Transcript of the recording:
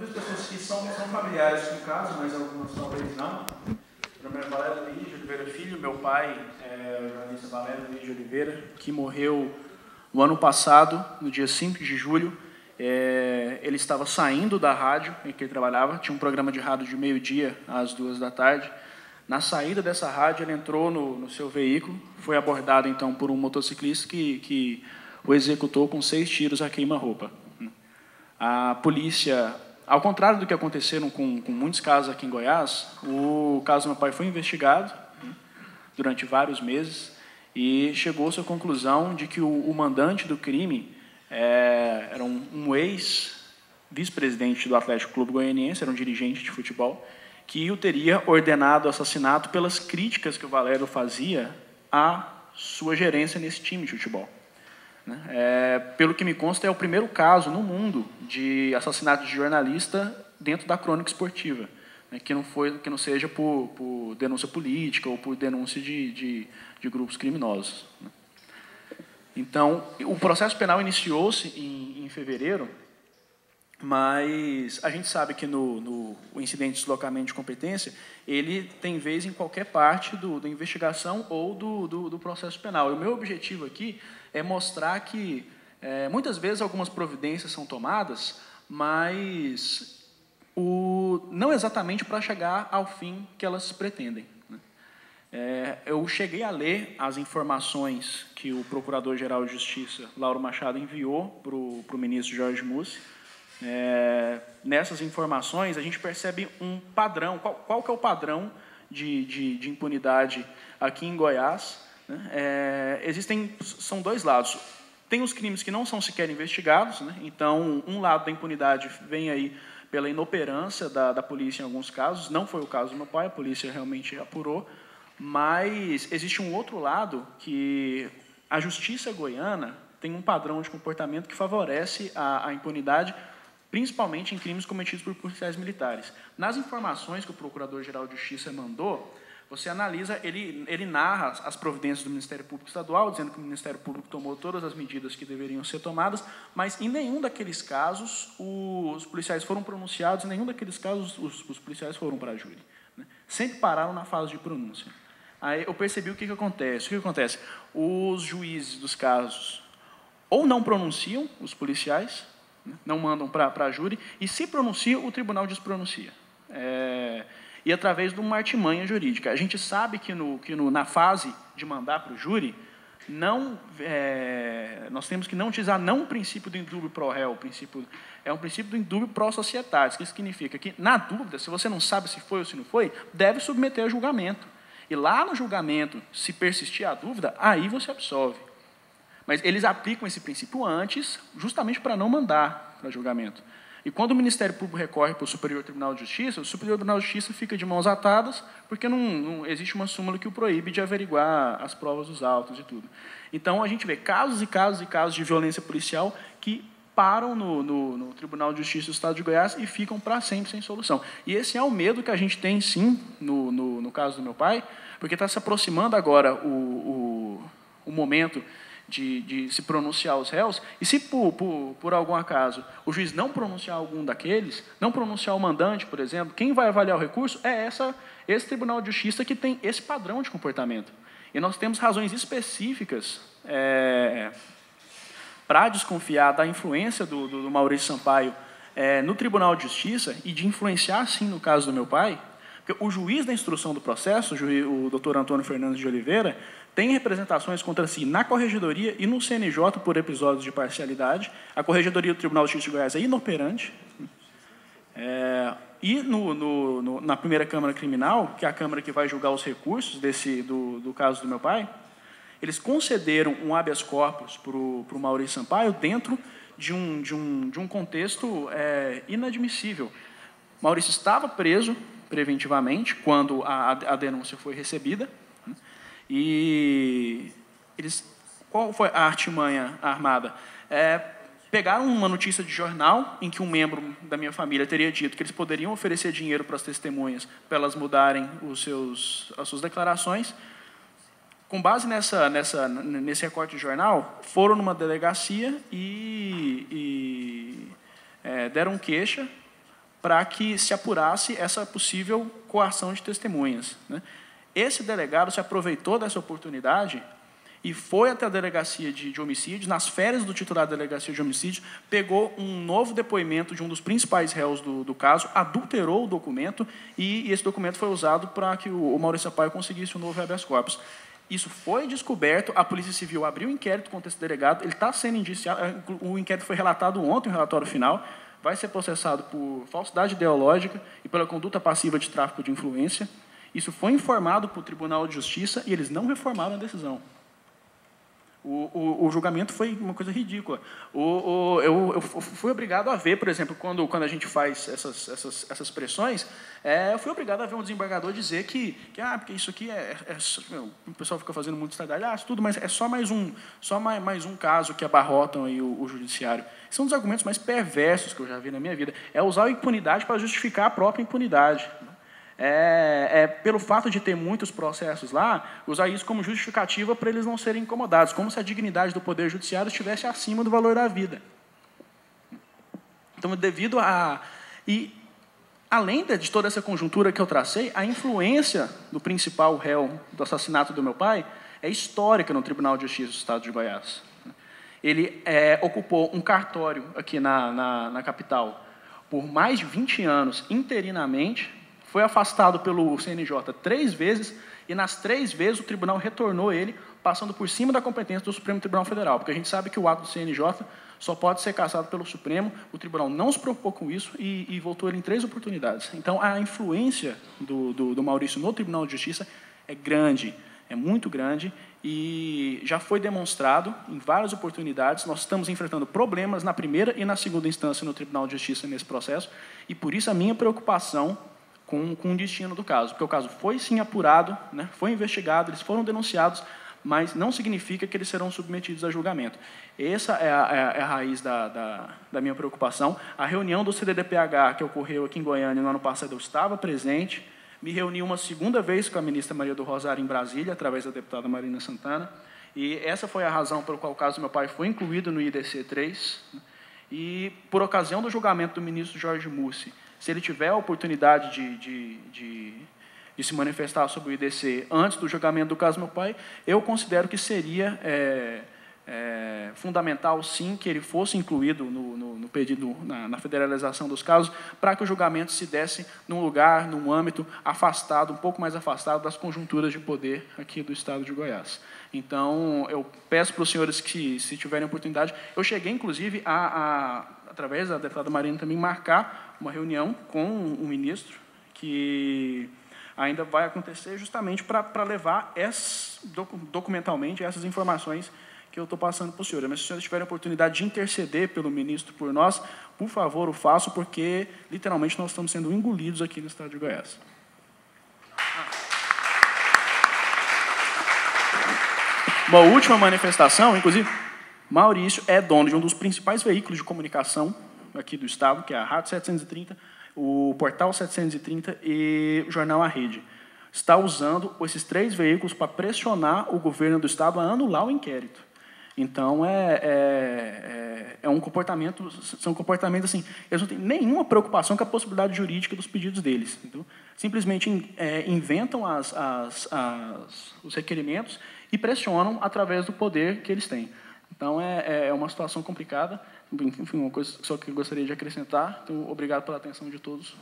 muitas pessoas que são familiares com o caso, mas algumas talvez não. Meu nome é Valério Luiz de Oliveira Filho, meu pai é o jornalista Valério Luiz de Oliveira, que morreu no ano passado, no dia 5 de julho. Ele estava saindo da rádio em que ele trabalhava, tinha um programa de rádio de meio-dia às 2 da tarde. Na saída dessa rádio, ele entrou no seu veículo, foi abordado, então, por um motociclista que o executou com 6 tiros a queima-roupa. A polícia, ao contrário do que aconteceram com muitos casos aqui em Goiás, o caso do meu pai foi investigado durante vários meses e chegou-se à conclusão de que o mandante do crime era um ex-vice-presidente do Atlético Clube Goianiense, era um dirigente de futebol, que o teria ordenado assassinato pelas críticas que o Valério fazia à sua gerência nesse time de futebol. Pelo que me consta, é o primeiro caso no mundo de assassinato de jornalista dentro da crônica esportiva, que não seja por denúncia política ou por denúncia de grupos criminosos. Então, o processo penal iniciou-se em fevereiro, mas a gente sabe que o incidente de deslocamento de competência, ele tem vez em qualquer parte da investigação ou do processo penal. E o meu objetivo aqui é mostrar que, muitas vezes, algumas providências são tomadas, mas não exatamente para chegar ao fim que elas pretendem. Eu cheguei a ler as informações que o Procurador-Geral de Justiça, Lauro Machado, enviou para o ministro Jorge Mussi. Nessas informações, a gente percebe um padrão. Qual que é o padrão de impunidade aqui em Goiás? São dois lados. Tem os crimes que não são sequer investigados, então, um lado da impunidade vem aí pela inoperância da polícia em alguns casos. Não foi o caso do meu pai, a polícia realmente apurou, mas existe um outro lado que a justiça goiana tem um padrão de comportamento que favorece a impunidade, principalmente em crimes cometidos por policiais militares. Nas informações que o Procurador-Geral de Justiça mandou, você analisa, ele narra as providências do Ministério Público Estadual, dizendo que o Ministério Público tomou todas as medidas que deveriam ser tomadas, mas em nenhum daqueles casos os policiais foram pronunciados, em nenhum daqueles casos os policiais foram para a júri. Sempre pararam na fase de pronúncia. Aí eu percebi o que acontece. O que acontece? Os juízes dos casos ou não pronunciam os policiais, não mandam para a júri, e se pronuncia, o tribunal despronuncia. E através de uma artimanha jurídica. A gente sabe que na fase de mandar para o júri, nós temos que não utilizar não o princípio do indúbio pro réu, é um princípio do indúbio pro societas, que significa que, na dúvida, se você não sabe se foi ou se não foi, deve submeter a julgamento. E lá no julgamento, se persistir a dúvida, aí você absolve. Mas eles aplicam esse princípio antes, justamente para não mandar para julgamento. E quando o Ministério Público recorre para o Superior Tribunal de Justiça, o Superior Tribunal de Justiça fica de mãos atadas, porque não existe uma súmula que o proíbe de averiguar as provas dos autos e tudo. Então, a gente vê casos e casos e casos de violência policial que param no Tribunal de Justiça do Estado de Goiás e ficam para sempre sem solução. E esse é o medo que a gente tem, sim, no caso do meu pai, porque está se aproximando agora o momento de se pronunciar os réus, e se por algum acaso o juiz não pronunciar algum daqueles, não pronunciar o mandante, por exemplo, quem vai avaliar o recurso é esse Tribunal de Justiça que tem esse padrão de comportamento. E nós temos razões específicas para desconfiar da influência do Maurício Sampaio no Tribunal de Justiça e de influenciar, sim, no caso do meu pai, porque o juiz da instrução do processo, o doutor Antônio Fernandes de Oliveira, tem representações contra si na Corregedoria e no CNJ por episódios de parcialidade. A Corregedoria do Tribunal de Justiça de Goiás é inoperante. E na primeira Câmara Criminal, que é a Câmara que vai julgar os recursos do caso do meu pai, eles concederam um habeas corpus para o Maurício Sampaio dentro de um contexto inadmissível. Maurício estava preso preventivamente quando a denúncia foi recebida, e qual foi a artimanha armada? Pegaram uma notícia de jornal em que um membro da minha família teria dito que eles poderiam oferecer dinheiro para as testemunhas para elas mudarem as suas declarações. Com base nesse recorte de jornal, foram numa delegacia e deram queixa para que se apurasse essa possível coação de testemunhas, né? Esse delegado se aproveitou dessa oportunidade e foi até a delegacia de homicídios, nas férias do titular da delegacia de homicídios, pegou um novo depoimento de um dos principais réus do caso, adulterou o documento, e esse documento foi usado para que o Maurício Sampaio conseguisse um novo habeas corpus. Isso foi descoberto, a Polícia Civil abriu um inquérito contra esse delegado, ele está sendo indiciado, o inquérito foi relatado ontem, o relatório final, vai ser processado por falsidade ideológica e pela conduta passiva de tráfico de influência. Isso foi informado para o Tribunal de Justiça e eles não reformaram a decisão. O julgamento foi uma coisa ridícula. Eu fui obrigado a ver, por exemplo, quando a gente faz essas pressões, eu fui obrigado a ver um desembargador dizer que porque isso aqui o pessoal fica fazendo muito estradalhaço, tudo, mas é só mais um caso que abarrotam aí o judiciário. São um dos argumentos mais perversos que eu já vi na minha vida. É usar a impunidade para justificar a própria impunidade. Pelo fato de ter muitos processos lá, usar isso como justificativa para eles não serem incomodados, como se a dignidade do Poder Judiciário estivesse acima do valor da vida. Então, devido a... E, além de toda essa conjuntura que eu tracei, a influência do principal réu do assassinato do meu pai é histórica no Tribunal de Justiça do Estado de Goiás. Ele ocupou um cartório aqui na capital por mais de 20 anos, interinamente, foi afastado pelo CNJ 3 vezes, e nas 3 vezes o tribunal retornou ele, passando por cima da competência do Supremo Tribunal Federal, porque a gente sabe que o ato do CNJ só pode ser cassado pelo Supremo, o tribunal não se preocupou com isso e voltou ele em 3 oportunidades. Então, a influência do Maurício no Tribunal de Justiça é grande, é muito grande, e já foi demonstrado em várias oportunidades. Nós estamos enfrentando problemas na primeira e na segunda instância no Tribunal de Justiça nesse processo, e por isso a minha preocupação com o destino do caso, porque o caso foi sim apurado, né, foi investigado, eles foram denunciados, mas não significa que eles serão submetidos a julgamento. Essa é a raiz da minha preocupação. A reunião do CDDPH, que ocorreu aqui em Goiânia no ano passado, eu estava presente, me reuni uma segunda vez com a ministra Maria do Rosário em Brasília, através da deputada Marina Santana, e essa foi a razão pelo qual o caso do meu pai foi incluído no IDC-3, e por ocasião do julgamento do ministro Jorge Mussi, se ele tiver a oportunidade de se manifestar sobre o IDC antes do julgamento do caso do meu pai, eu considero que seria fundamental, sim, que ele fosse incluído no pedido, na federalização dos casos, para que o julgamento se desse num lugar, num âmbito afastado, um pouco mais afastado das conjunturas de poder aqui do Estado de Goiás. Então, eu peço para os senhores que, se tiverem oportunidade, eu cheguei, inclusive, através da deputada Marina também, marcar uma reunião com o ministro, que ainda vai acontecer justamente para levar documentalmente essas informações que eu estou passando para os senhores. Mas se os senhores tiverem a oportunidade de interceder pelo ministro por nós, por favor, o façam, porque, literalmente, nós estamos sendo engolidos aqui no Estado de Goiás. Uma última manifestação, inclusive, Maurício é dono de um dos principais veículos de comunicação aqui do Estado, que é a Rádio 730, o Portal 730 e o Jornal A Rede. Está usando esses 3 veículos para pressionar o governo do Estado a anular o inquérito. Então, são comportamentos assim, eles não têm nenhuma preocupação com a possibilidade jurídica dos pedidos deles. Então, simplesmente inventam os requerimentos e pressionam através do poder que eles têm. Então, é uma situação complicada. Enfim, uma coisa só que eu gostaria de acrescentar. Então, obrigado pela atenção de todos.